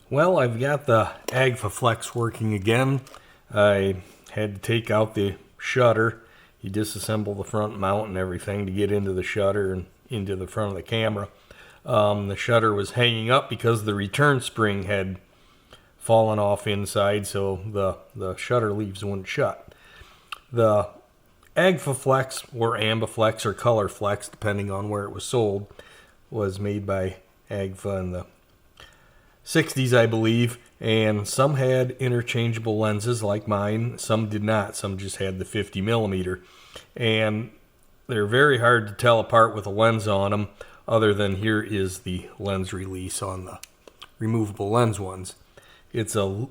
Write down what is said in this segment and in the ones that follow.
Well, I've got the AgfaFlex working again. I had to take out the shutter. You disassemble the front mount and everything to get into the shutter and into the front of the camera. The shutter was hanging up because the return spring had fallen off inside, so the shutter leaves wouldn't shut. The AgfaFlex, or Ambiflex, or Colorflex, depending on where it was sold, was made by Agfa in the 60s, I believe, and some had interchangeable lenses like mine. Some did not. Some just had the 50mm, and they're very hard to tell apart with a lens on them, other than here is the lens release on the removable lens ones. It's a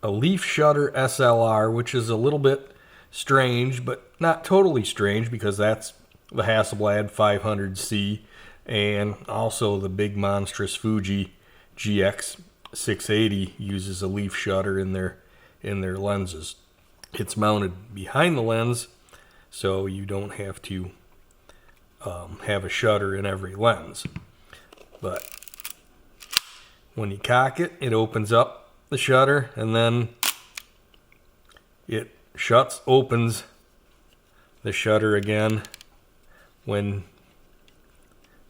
leaf shutter SLR, which is a little bit strange, but not totally strange, because that's the Hasselblad 500C and also the big monstrous Fuji GX 680 uses a leaf shutter in their lenses. It's mounted behind the lens, so you don't have to have a shutter in every lens. But when you cock it, it opens up the shutter, and then it opens the shutter again when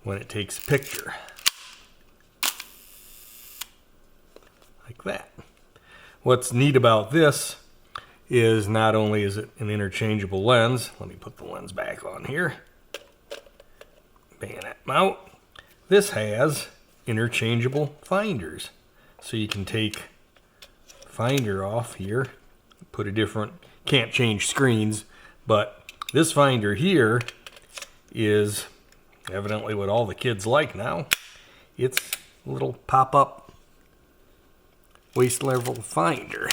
it takes a picture. Like that. What's neat about this is not only is it an interchangeable lens, let me put the lens back on here, bayonet mount, this has interchangeable finders. So you can take the finder off here, put a different, can't change screens, but this finder here is evidently what all the kids like now. It's a little pop-up waist level finder.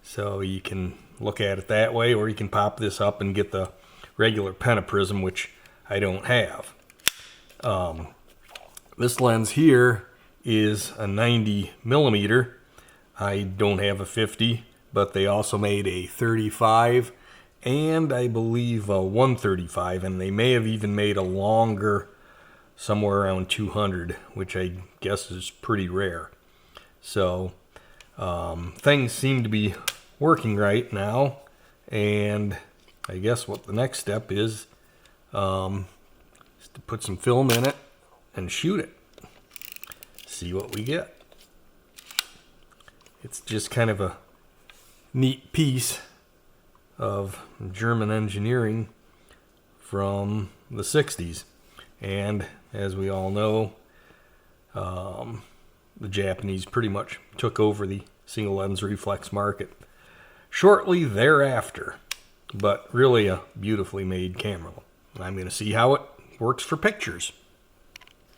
So you can look at it that way, or you can pop this up and get the regular pentaprism, which I don't have. This lens here is a 90mm. I don't have a 50, but they also made a 35 and I believe a 135, and they may have even made a longer, somewhere around 200, which I guess is pretty rare. So things seem to be working right now, and I guess what the next step is to put some film in it and shoot it. See what we get. It's just kind of a neat piece of German engineering from the 60s. And as we all know, the Japanese pretty much took over the single lens reflex market shortly thereafter. But really a beautifully made camera. I'm going to see how it works for pictures.